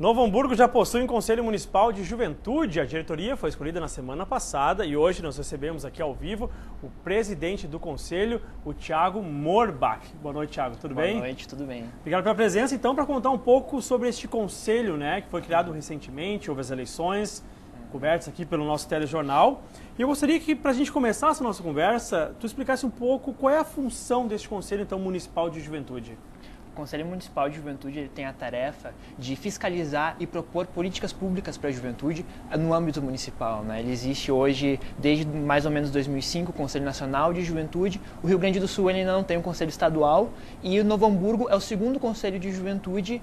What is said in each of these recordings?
Novo Hamburgo já possui um Conselho Municipal de Juventude. A diretoria foi escolhida na semana passada e hoje nós recebemos aqui ao vivo o presidente do Conselho, o Thiago Morbach. Boa noite, Thiago. Tudo bem? Boa noite, tudo bem. Obrigado pela presença. Então, para contar um pouco sobre este conselho, que foi criado recentemente, houve as eleições, cobertas aqui pelo nosso telejornal. E eu gostaria que, para a gente começar essa nossa conversa, tu explicasse um pouco qual é a função deste Conselho Municipal de Juventude. O Conselho Municipal de Juventude ele tem a tarefa de fiscalizar e propor políticas públicas para a juventude no âmbito municipal. Ele existe hoje, desde mais ou menos 2005, o Conselho Nacional de Juventude. O Rio Grande do Sul ainda não tem um conselho estadual e o Novo Hamburgo é o segundo conselho de juventude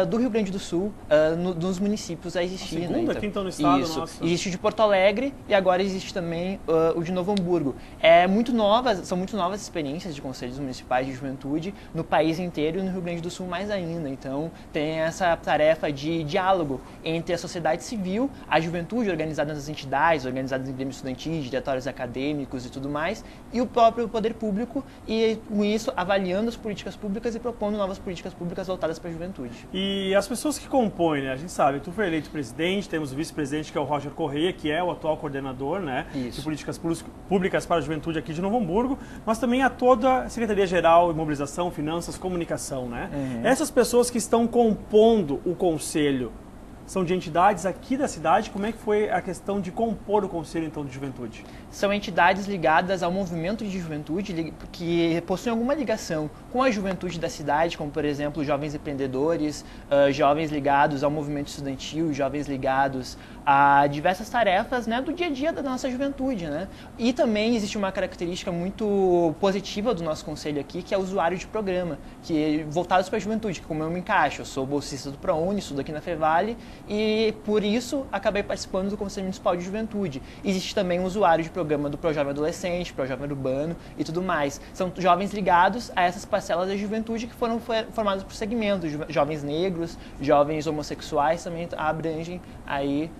do Rio Grande do Sul, dos municípios a existir. A segunda, aqui então no estado. Isso. Nossa. Existe o de Porto Alegre e agora existe também o de Novo Hamburgo. São muito novas experiências de conselhos municipais de juventude no país inteiro e no Rio Grande do Sul mais ainda. Então, tem essa tarefa de diálogo entre a sociedade civil, a juventude organizada nas entidades, organizadas em grêmios estudantis, diretórios acadêmicos e tudo mais, e o próprio poder público, e com isso avaliando as políticas públicas e propondo novas políticas públicas voltadas para a juventude. E as pessoas que compõem, a gente sabe, tu foi eleito presidente, temos o vice-presidente que é o Roger Correia, que é o atual coordenador de políticas públicas para a juventude aqui de Novo Hamburgo, mas também a toda a Secretaria-Geral de Mobilização, Finanças, Comunicação. Essas pessoas que estão compondo o conselho são de entidades aqui da cidade. Como é que foi a questão de compor o Conselho então de Juventude? São entidades ligadas ao movimento de juventude que possuem alguma ligação com a juventude da cidade, como por exemplo jovens empreendedores, jovens ligados ao movimento estudantil, jovens ligados a diversas tarefas do dia a dia da nossa juventude. E também existe uma característica muito positiva do nosso conselho aqui, que é o usuário de programa, que é voltados para a juventude, que como eu me encaixo, eu sou bolsista do ProUni, estudo aqui na Fevale, e por isso acabei participando do Conselho Municipal de Juventude. Existe também um usuário de programa do Projovem Adolescente, Projovem Urbano e tudo mais. São jovens ligados a essas parcelas da juventude que foram formados por segmentos, jovens negros, jovens homossexuais também abrangem aí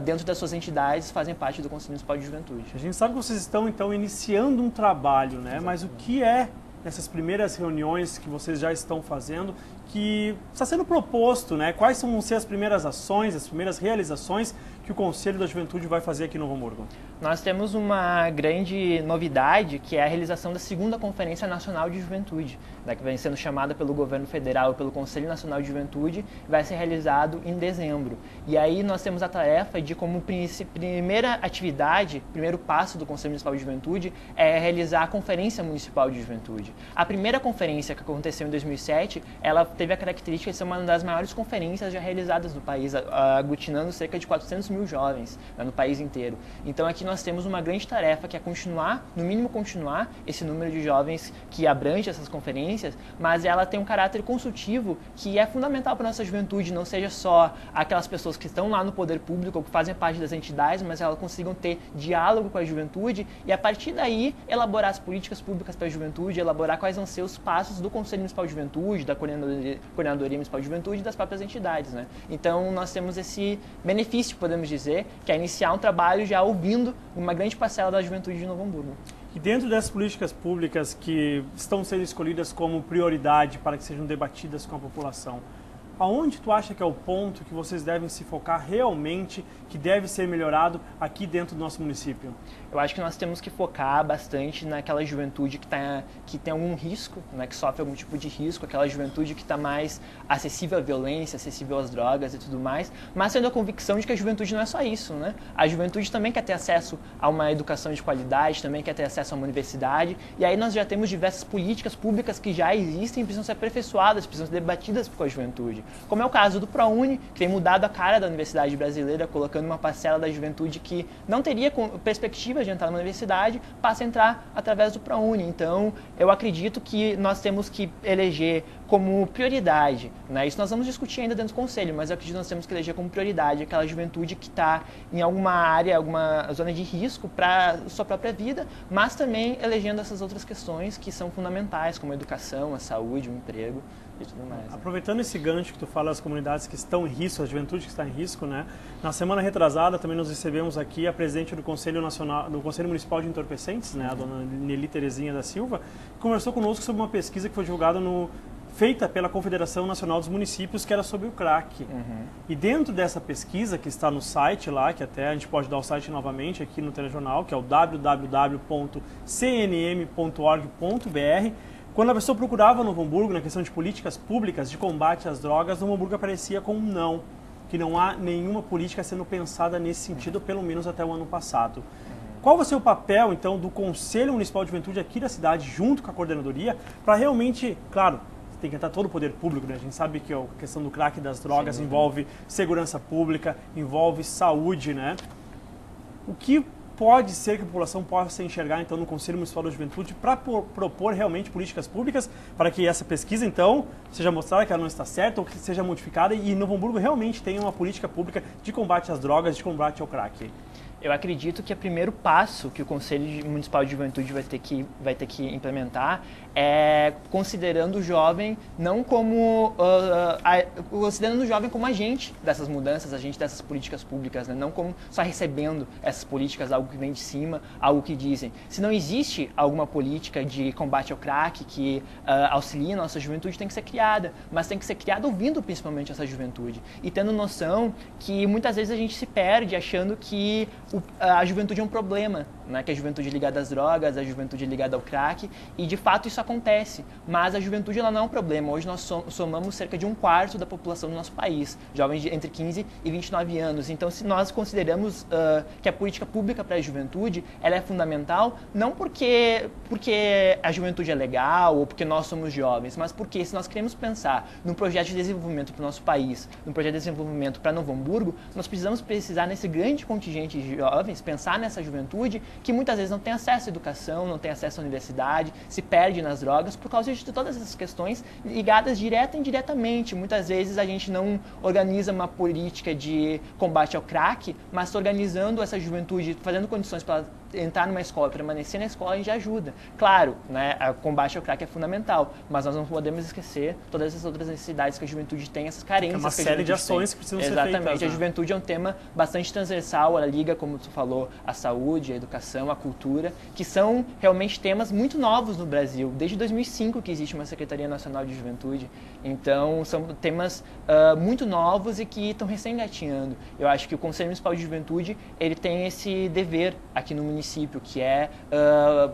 dentro das suas entidades, fazem parte do Conselho Municipal de Juventude. A gente sabe que vocês estão então iniciando um trabalho, mas o que é essas primeiras reuniões que vocês já estão fazendo, que está sendo proposto, Quais vão ser as primeiras ações, as primeiras realizações que o Conselho da Juventude vai fazer aqui no Novo Hamburgo? Nós temos uma grande novidade, que é a realização da segunda Conferência Nacional de Juventude, que vem sendo chamada pelo Governo Federal e pelo Conselho Nacional de Juventude, vai ser realizado em dezembro. E aí nós temos a tarefa de, como primeira atividade, primeiro passo do Conselho Municipal de Juventude, é realizar a Conferência Municipal de Juventude. A primeira conferência, que aconteceu em 2007, ela teve a característica de ser uma das maiores conferências já realizadas no país, aglutinando cerca de 400 mil jovens no país inteiro. Então aqui nós temos uma grande tarefa, que é continuar, no mínimo continuar, esse número de jovens que abrange essas conferências, mas ela tem um caráter consultivo que é fundamental para a nossa juventude, não seja só aquelas pessoas que estão lá no poder público ou que fazem parte das entidades, mas elas consigam ter diálogo com a juventude e, a partir daí, elaborar as políticas públicas para a juventude, elaborar quais vão ser os passos do Conselho Municipal de Juventude, da Coordenadoria Municipal de Juventude e das próprias entidades. Então, nós temos esse benefício, podemos dizer, que é iniciar um trabalho já ouvindo uma grande parcela da juventude de Novo Hamburgo. E dentro dessas políticas públicas que estão sendo escolhidas como prioridade para que sejam debatidas com a população, aonde tu acha que é o ponto que vocês devem se focar realmente, que deve ser melhorado aqui dentro do nosso município? Eu acho que nós temos que focar bastante naquela juventude que tem algum risco, que sofre algum tipo de risco, aquela juventude que está mais acessível à violência, acessível às drogas e tudo mais, mas tendo a convicção de que a juventude não é só isso. A juventude também quer ter acesso a uma educação de qualidade, também quer ter acesso a uma universidade, e aí nós já temos diversas políticas públicas que já existem e precisam ser aperfeiçoadas, precisam ser debatidas com a juventude. Como é o caso do ProUni, que tem mudado a cara da universidade brasileira, colocando uma parcela da juventude que não teria perspectiva de entrar numa universidade, passa a entrar através do ProUni. Então, eu acredito que nós temos que eleger como prioridade, isso nós vamos discutir ainda dentro do Conselho, mas eu acredito que nós temos que eleger como prioridade aquela juventude que está em alguma área, alguma zona de risco para a sua própria vida, mas também elegendo essas outras questões que são fundamentais, como a educação, a saúde, o emprego e tudo mais. Aproveitando esse gancho que tu fala das comunidades que estão em risco, a juventude que está em risco, na semana retrasada também nós recebemos aqui a presidente do Conselho Nacional, do Conselho Municipal de Entorpecentes, a dona Nelly Terezinha da Silva, que conversou conosco sobre uma pesquisa que foi divulgada no feita pela Confederação Nacional dos Municípios, que era sobre o crack. E dentro dessa pesquisa, que está no site lá, que até a gente pode dar o site novamente aqui no telejornal, que é o www.cnm.org.br, quando a pessoa procurava Novo Hamburgo na questão de políticas públicas de combate às drogas, Novo Hamburgo aparecia com um não, que não há nenhuma política sendo pensada nesse sentido, pelo menos até o ano passado. Qual vai ser o papel, então, do Conselho Municipal de Juventude aqui da cidade, junto com a coordenadoria, para realmente, claro, tem que entrar todo o poder público, né? A gente sabe que a questão do crack e das drogas envolve segurança pública, envolve saúde, né? O que pode ser que a população possa enxergar, então, no Conselho Municipal da Juventude para propor realmente políticas públicas para que essa pesquisa, então, seja mostrada que ela não está certa ou que seja modificada e Novo Hamburgo realmente tenha uma política pública de combate às drogas, de combate ao crack? Eu acredito que o primeiro passo que o Conselho Municipal de Juventude vai ter que implementar é considerando o jovem não como considerando o jovem como agente dessas mudanças, agente dessas políticas públicas, né? Não como só recebendo essas políticas, algo que vem de cima, algo que dizem. Se não existe alguma política de combate ao crack que auxilie a nossa juventude, tem que ser criada, mas tem que ser criada ouvindo principalmente essa juventude e tendo noção que muitas vezes a gente se perde achando que a juventude é um problema, né? Que a juventude é ligada às drogas, a juventude é ligada ao crack, e de fato isso acontece, mas a juventude ela não é um problema. Hoje nós somamos cerca de 1/4 da população do nosso país, jovens entre 15 e 29 anos, então se nós consideramos que a política pública para a juventude ela é fundamental, não porque a juventude é legal ou porque nós somos jovens, mas porque se nós queremos pensar num projeto de desenvolvimento para o nosso país, num projeto de desenvolvimento para Novo Hamburgo, nós precisamos precisar nesse grande contingente de jovens, pensar nessa juventude que muitas vezes não tem acesso à educação, não tem acesso à universidade, se perde nas drogas por causa de todas essas questões ligadas direta e indiretamente. Muitas vezes a gente não organiza uma política de combate ao crack, mas organizando essa juventude, fazendo condições para entrar numa escola, permanecer na escola, a gente ajuda. Claro, né, o combate ao crack é fundamental, mas nós não podemos esquecer todas essas outras necessidades que a juventude tem, essas carências que a juventude tem. Uma série de ações que precisam ser feitas. Exatamente, a juventude é um tema bastante transversal, ela liga, como tu falou, a saúde, a educação, a cultura, que são realmente temas muito novos no Brasil. Desde 2005 que existe uma Secretaria Nacional de Juventude, então são temas muito novos e que estão recém-engatinhando. Eu acho que o Conselho Municipal de Juventude ele tem esse dever aqui no município, que é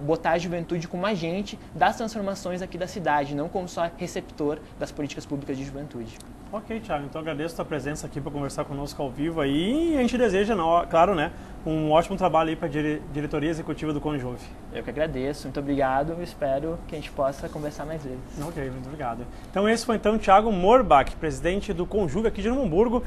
botar a juventude como agente das transformações aqui da cidade, não como só receptor das políticas públicas de juventude. Ok, Thiago, então agradeço a tua presença aqui para conversar conosco ao vivo aí e a gente deseja, claro, né, um ótimo trabalho aí para a diretoria executiva do Conjuve. Eu que agradeço, muito obrigado, espero que a gente possa conversar mais vezes. Ok, muito obrigado. Então esse foi então o Thiago Morbach, presidente do Conjuve aqui de Novo Hamburgo.